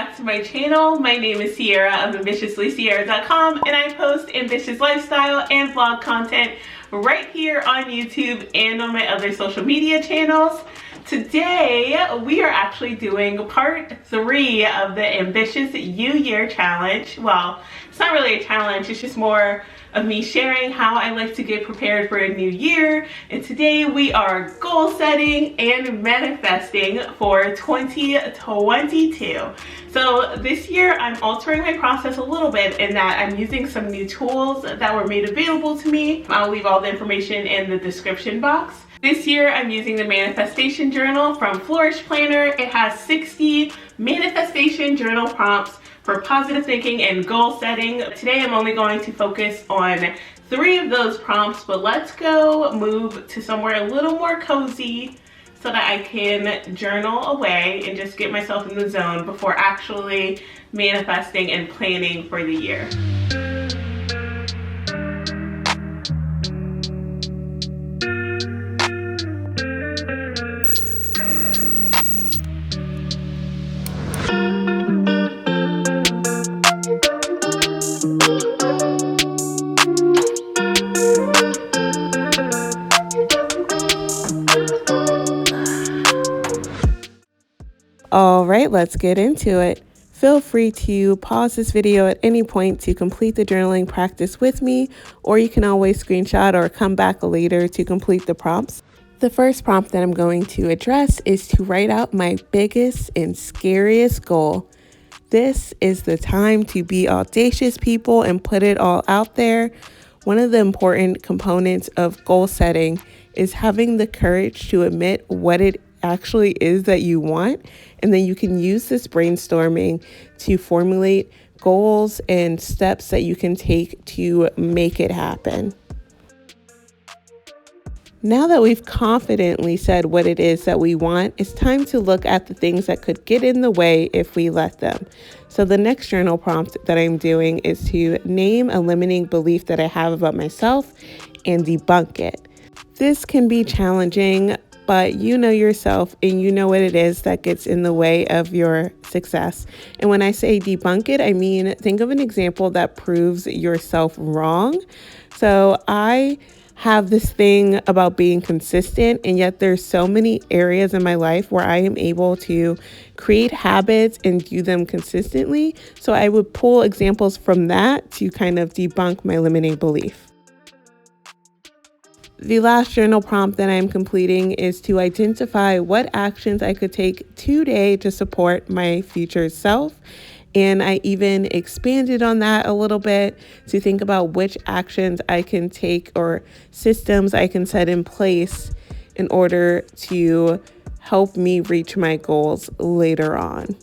back to my channel. My name is Cierra of ambitiouslycierra.com, and I post ambitious lifestyle and vlog content right here on YouTube and on my other social media channels. Today we are actually doing part 3 of the Ambitious U-Year Challenge. Well, it's not really a challenge, it's just more of me sharing how I like to get prepared for a new year. And today we are goal setting and manifesting for 2022. So this year I'm altering my process a little bit in that I'm using some new tools that were made available to me. I'll leave all the information in the description box. This year I'm using the Manifestation Journal from Flourish Planner. It has 60 manifestation journal prompts for positive thinking and goal setting. Today I'm only going to focus on 3 of those prompts, but let's go move to somewhere a little more cozy so that I can journal away and just get myself in the zone before actually manifesting and planning for the year. All right, let's get into it. Feel free to pause this video at any point to complete the journaling practice with me, or you can always screenshot or come back later to complete the prompts. The first prompt that I'm going to address is to write out my biggest and scariest goal. This is the time to be audacious, people, and put it all out there. One of the important components of goal setting is having the courage to admit what it actually is that you want, and then you can use this brainstorming to formulate goals and steps that you can take to make it happen. Now that we've confidently said what it is that we want, it's time to look at the things that could get in the way if we let them. So the next journal prompt that I'm doing is to name a limiting belief that I have about myself and debunk it. This can be challenging, but you know yourself and you know what it is that gets in the way of your success. And when I say debunk it, I mean think of an example that proves yourself wrong. So I have this thing about being consistent, and yet there's so many areas in my life where I am able to create habits and do them consistently. So I would pull examples from that to kind of debunk my limiting belief. The last journal prompt that I'm completing is to identify what actions I could take today to support my future self. And I even expanded on that a little bit to think about which actions I can take or systems I can set in place in order to help me reach my goals later on.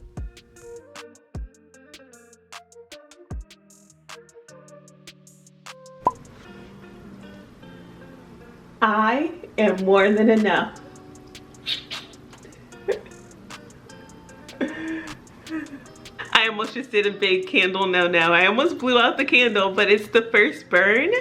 I am more than enough. I almost just did a big candle no. I almost blew out the candle, but it's the first burn.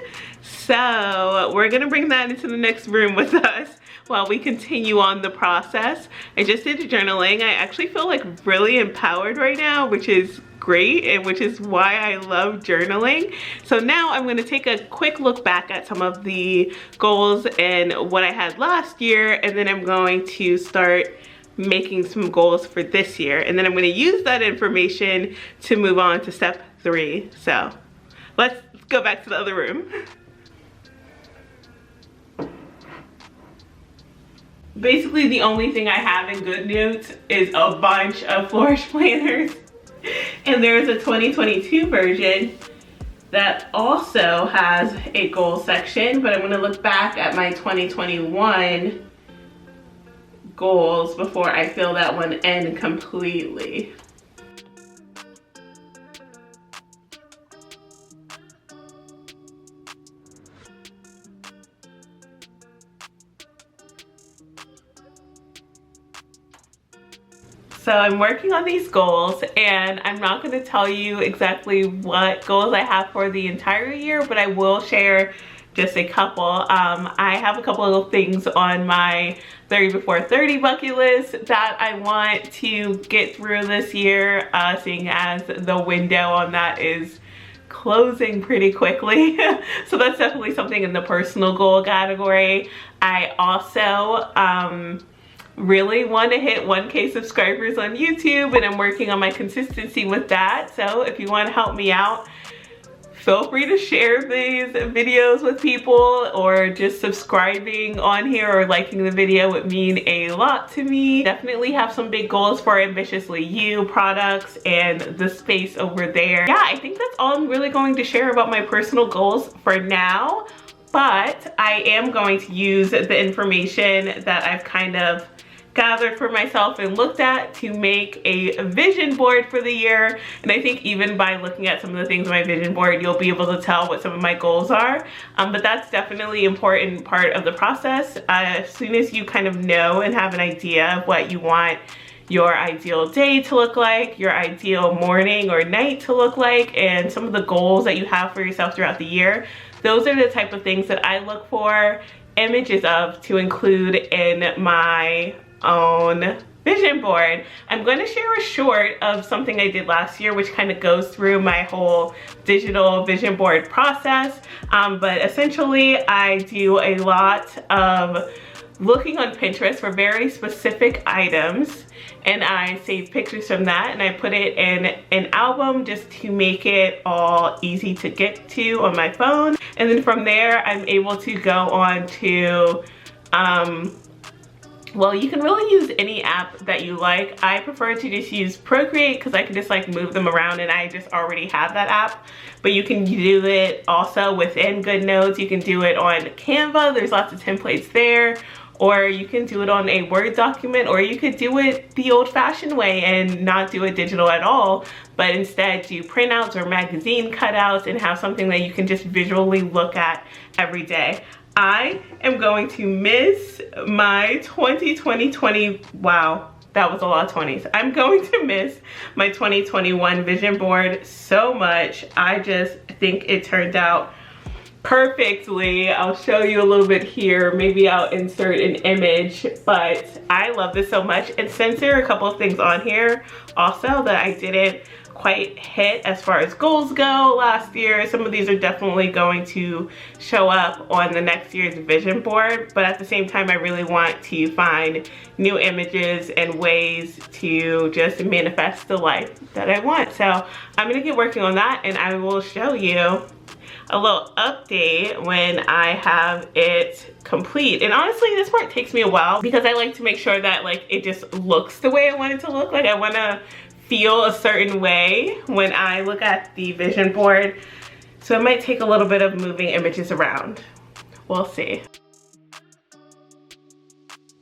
So we're gonna bring that into the next room with us while we continue on the process. I just did journaling. I actually feel like really empowered right now, which is great, and which is why I love journaling. So now I'm going to take a quick look back at some of the goals and what I had last year, and then I'm going to start making some goals for this year, and then I'm going to use that information to move on to step 3. So let's go back to the other room. Basically the only thing I have in GoodNotes is a bunch of Flourish planners. And there's a 2022 version that also has a goal section, but I'm going to look back at my 2021 goals before I fill that one in completely. So I'm working on these goals, and I'm not going to tell you exactly what goals I have for the entire year, but I will share just a couple. I have a couple of things on my 30 before 30 bucket list that I want to get through this year, seeing as the window on that is closing pretty quickly. So that's definitely something in the personal goal category. I also really want to hit 1K subscribers on YouTube, and I'm working on my consistency with that. So if you want to help me out, feel free to share these videos with people, or just subscribing on here or liking the video would mean a lot to me. Definitely have some big goals for Ambitiously You products and the space over there. Yeah, I think that's all I'm really going to share about my personal goals for now, but I am going to use the information that I've kind of gathered for myself and looked at to make a vision board for the year. And I think even by looking at some of the things on my vision board, you'll be able to tell what some of my goals are. But that's definitely an important part of the process. As soon as you kind of know and have an idea of what you want your ideal day to look like, your ideal morning or night to look like, and some of the goals that you have for yourself throughout the year, those are the type of things that I look for images of to include in my own vision board. I'm going to share a short of something I did last year, which kind of goes through my whole digital vision board process. But essentially, I do a lot of looking on Pinterest for very specific items, and I save pictures from that and I put it in an album just to make it all easy to get to on my phone. And then from there, I'm able to go on to well, you can really use any app that you like. I prefer to just use Procreate because I can just like move them around and I just already have that app. But you can do it also within GoodNotes. You can do it on Canva. There's lots of templates there. Or you can do it on a Word document, or you could do it the old-fashioned way and not do it digital at all, but instead do printouts or magazine cutouts and have something that you can just visually look at every day. I am going to miss my 2020, wow, that was a lot of 20s. I'm going to miss my 2021 vision board so much. I just think it turned out perfectly. I'll show you a little bit here. Maybe I'll insert an image, but I love this so much. And since there are a couple of things on here also that I didn't quite hit as far as goals go last year, some of these are definitely going to show up on the next year's vision board. But at the same time, I really want to find new images and ways to just manifest the life that I want. So I'm gonna get working on that, and I will show you a little update when I have it complete. And honestly, this part takes me a while because I like to make sure that like it just looks the way I want it to look. Like I want to feel a certain way when I look at the vision board. So it might take a little bit of moving images around. We'll see.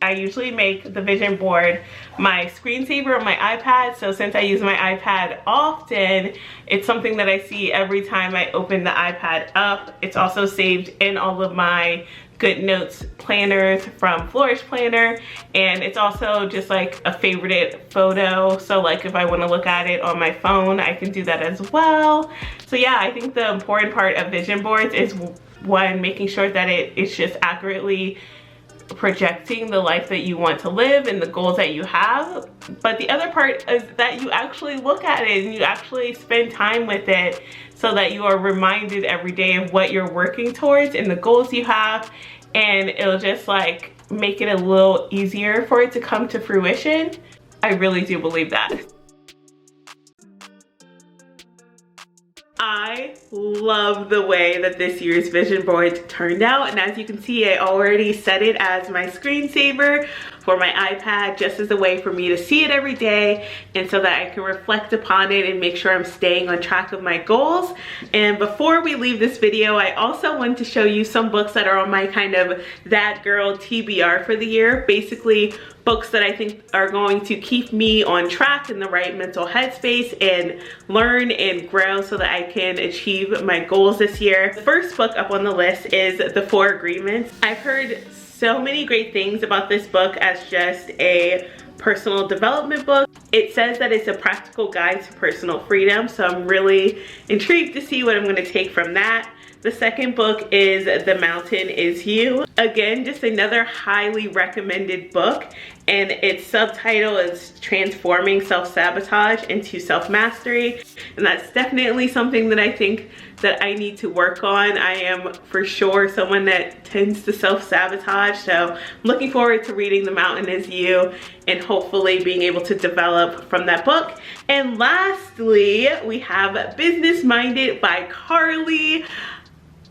I usually make the vision board my screensaver on my iPad. So since I use my iPad often, it's something that I see every time I open the iPad up. It's also saved in all of my GoodNotes planners from Flourish Planner, and it's also just like a favorite photo. So like if I want to look at it on my phone, I can do that as well. So yeah, I think the important part of vision boards is one, making sure that it's just accurately projecting the life that you want to live and the goals that you have. But the other part is that you actually look at it and you actually spend time with it so that you are reminded every day of what you're working towards and the goals you have, and it'll just like make it a little easier for it to come to fruition. I really do believe that. I love the way that this year's vision board turned out, and as you can see, I already set it as my screensaver for my iPad, just as a way for me to see it every day and so that I can reflect upon it and make sure I'm staying on track of my goals. And before we leave this video, I also want to show you some books that are on my kind of that girl TBR for the year. Basically books that I think are going to keep me on track in the right mental headspace and learn and grow so that I can achieve my goals this year. The first book up on the list is The 4 Agreements. I've heard so many great things about this book as just a personal development book. It says that it's a practical guide to personal freedom, so I'm really intrigued to see what I'm going to take from that. The second book is The Mountain Is You. Again, just another highly recommended book, and its subtitle is Transforming Self-Sabotage into Self-Mastery. And that's definitely something that I think that I need to work on. I am for sure someone that tends to self-sabotage, so I'm looking forward to reading The Mountain Is You and hopefully being able to develop from that book. And lastly, we have Business Minded by Carly.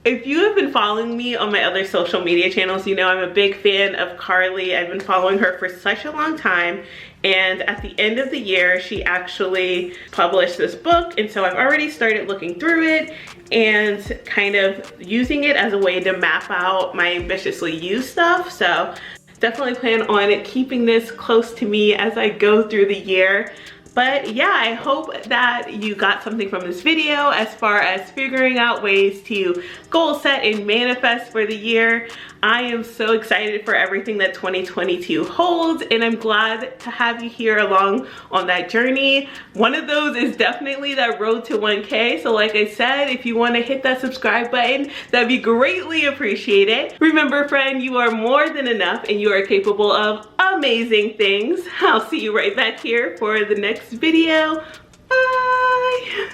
If you have been following me on my other social media channels, you know I'm a big fan of Carly. I've been following her for such a long time, and at the end of the year she actually published this book, and so I've already started looking through it and kind of using it as a way to map out my Ambitiously You stuff. So definitely plan on keeping this close to me as I go through the year. But yeah, I hope that you got something from this video as far as figuring out ways to goal set and manifest for the year. I am so excited for everything that 2022 holds, and I'm glad to have you here along on that journey. One of those is definitely that road to 1K. So like I said, if you want to hit that subscribe button, that'd be greatly appreciated. Remember, friend, you are more than enough and you are capable of amazing things. I'll see you right back here for the next video. Bye.